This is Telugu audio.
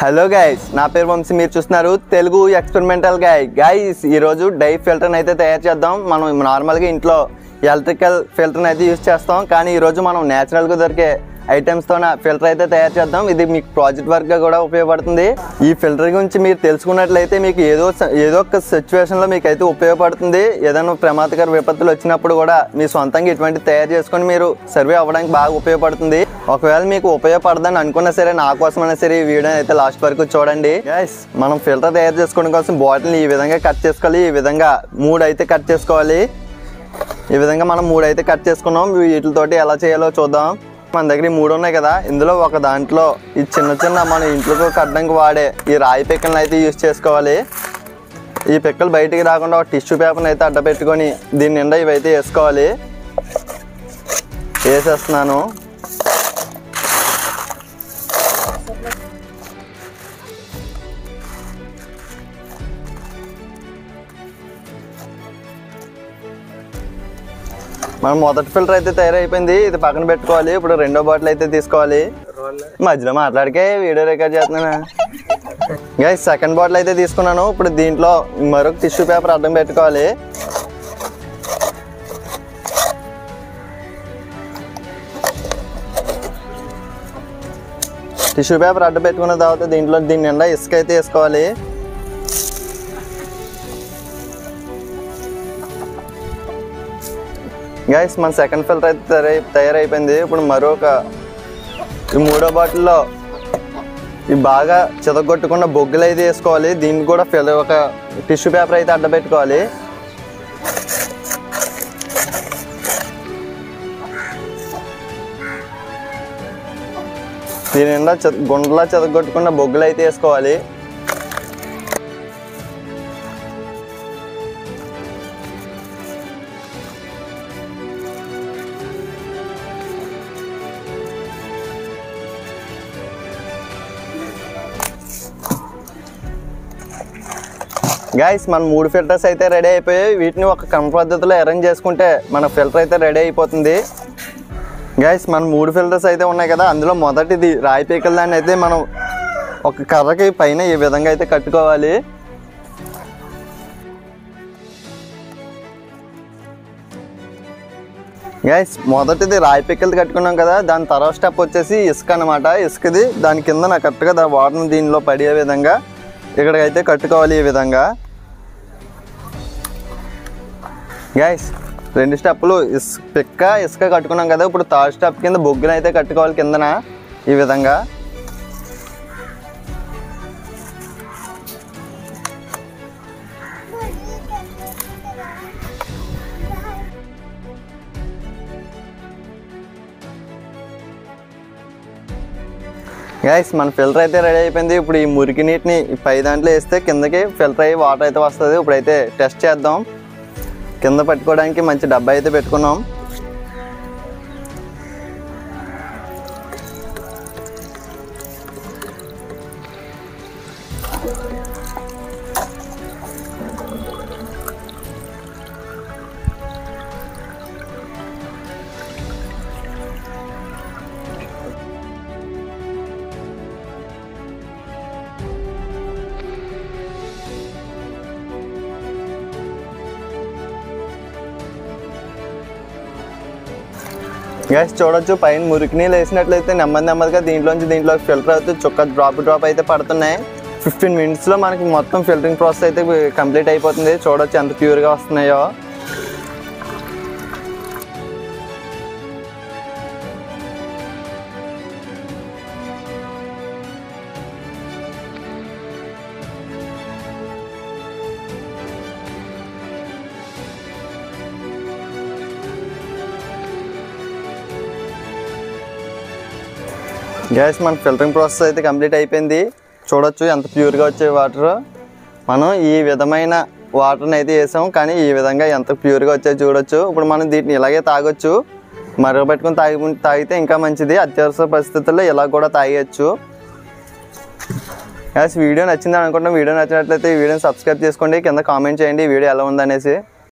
హలో గైస్, నా పేరు వంశీ. మీరు చూస్తున్నారు తెలుగు ఎక్స్పెరిమెంటల్ గైస్. ఈరోజు డై ఫిల్టర్ని అయితే తయారు చేద్దాం. మనం నార్మల్గా ఇంట్లో ఎలక్ట్రికల్ ఫిల్టర్ని అయితే యూజ్ చేస్తాం, కానీ ఈరోజు మనం న్యాచురల్గా దొరికే ఐటమ్స్తో ఫిల్టర్ అయితే తయారు చేద్దాం. ఇది మీకు ప్రాజెక్ట్ వర్క్గా కూడా ఉపయోగపడుతుంది. ఈ ఫిల్టర్ గురించి మీరు తెలుసుకున్నట్లయితే మీకు ఏదో ఒక సిచ్యువేషన్లో మీకు అయితే ఉపయోగపడుతుంది. ఏదైనా ప్రమాదకర విపత్తులు వచ్చినప్పుడు కూడా మీ సొంతంగా ఇటువంటి తయారు చేసుకొని మీరు సర్వే అవ్వడానికి బాగా ఉపయోగపడుతుంది. ఒకవేళ మీకు ఉపయోగపడదని అనుకున్నా సరే, నా కోసమైనా సరే ఈ వీడియో అయితే లాస్ట్ వరకు చూడండి. గైస్, మనం ఫిల్టర్ తయారు చేసుకోవడం కోసం బాటిల్ని ఈ విధంగా కట్ చేసుకోవాలి. ఈ విధంగా 3 అయితే కట్ చేసుకోవాలి. ఈ విధంగా మనం 3 అయితే కట్ చేసుకున్నాం. వీటితోటి ఎలా చేయాలో చూద్దాం. మన దగ్గర 3 ఉన్నాయి కదా, ఇందులో ఒక దాంట్లో ఈ చిన్న మన ఇంట్లోకి కట్టడానికి వాడే ఈ రాయి పిక్కలను అయితే యూజ్ చేసుకోవాలి. ఈ పిక్కలు బయటికి రాకుండా ఒక టిష్యూ పేపర్ని అయితే అడ్డ పెట్టుకొని దీని నిండా ఇవైతే వేసుకోవాలి. వేసేస్తున్నాను. మనం మొదటి ఫిల్టర్ అయితే తయారైపోయింది. ఇది పక్కన పెట్టుకోవాలి. ఇప్పుడు రెండో బాటిల్ అయితే తీసుకోవాలి. మధ్యలో మాట్లాడికే వీడియో రికార్డ్ చేస్తున్నాను గైస్. సెకండ్ బాటిల్ అయితే తీసుకున్నాను. ఇప్పుడు దీంట్లో మరొక టిష్యూ పేపర్ అడ్డం పెట్టుకోవాలి. టిష్యూ పేపర్ అడ్డం పెట్టుకున్న తర్వాత దీని నిండా ఇసుక అయితే వేసుకోవాలి. గైస్, మన సెకండ్ ఫిల్టర్ అయితే తయారైపోయింది. ఇప్పుడు ఈ 3వ బాటిల్లో ఈ బాగా చెదగొట్టుకున్న బొగ్గులు అయితే వేసుకోవాలి. దీనికి కూడా ఒక టిష్యూ పేపర్ అయితే అడ్డ పెట్టుకోవాలి. దీని నిండా గుండ్రలా చెదగొట్టుకున్న బొగ్గులు అయితే వేసుకోవాలి. గైస్, మన 3 ఫిల్టర్స్ అయితే రెడీ అయిపోయాయి. వీటిని ఒక క్రమ పద్ధతిలో అరేంజ్ చేసుకుంటే మన ఫిల్టర్ అయితే రెడీ అయిపోతుంది. గైస్, మన 3 ఫిల్టర్స్ అయితే ఉన్నాయి కదా, అందులో మొదటిది రాయి పీకల దాన్ని అయితే మనం ఒక కర్రకి పైన ఈ విధంగా అయితే కట్టుకోవాలి. గైస్, మొదటిది రాయి పిక్కలు కట్టుకున్నాం కదా, దాని తర్వాత స్టెప్ వచ్చేసి ఇసుక అనమాట. ఇసుకది దాని కింద కరెక్ట్గా వాటర్ దీనిలో పడే విధంగా ఇక్కడికైతే కట్టుకోవాలి. ఈ విధంగా గైస్, 2 స్టెప్పులు ఇసుక కట్టుకున్నాం కదా. ఇప్పుడు 3rd స్టెప్ కింద బొగ్గులు అయితే కట్టుకోవాలి కిందన ఈ విధంగా. గైస్, మన ఫిల్టర్ అయితే రెడీ అయిపోయింది. ఇప్పుడు ఈ మురికి నీటిని పై దాంట్లో వేస్తే కిందకి ఫిల్టర్ అయ్యి వాటర్ అయితే వస్తుంది. ఇప్పుడైతే టెస్ట్ చేద్దాం. కింద పట్టుకోవడానికి మంచి డబ్బా అయితే పెట్టుకున్నాం. గైస్, చూడొచ్చు పైన మురికి నీళ్ళు వేసినట్లయితే నెమ్మదిగా దీంట్లోకి ఫిల్టర్ అవుతూ డ్రాప్ అయితే పడుతున్నాయి. 15 మినిట్స్లో మనకి మొత్తం ఫిల్టరింగ్ ప్రాసెస్ అయితే కంప్లీట్ అయిపోతుంది. చూడొచ్చు ఎంత ప్యూర్గా వస్తున్నాయో. గ్యాస్, మన ఫిల్టరింగ్ ప్రాసెస్ అయితే కంప్లీట్ అయిపోయింది. చూడొచ్చు ఎంత ప్యూర్గా వచ్చే వాటర్. మనం ఈ విధమైన వాటర్ని అయితే వేసాం, కానీ ఈ విధంగా ఎంత ప్యూర్గా వచ్చాయో చూడొచ్చు. ఇప్పుడు మనం దీన్ని ఇలాగే తాగొచ్చు. మరగబెట్టుకుని తాగితే ఇంకా మంచిది. అత్యవసర పరిస్థితుల్లో ఇలా కూడా తాగేయచ్చు. గ్యాస్, వీడియో నచ్చిందని అనుకుంటున్నాం. వీడియో నచ్చినట్లయితే ఈ వీడియోని సబ్స్క్రైబ్ చేసుకోండి. కింద కామెంట్ చేయండి ఈ వీడియో ఎలా ఉందనేసి.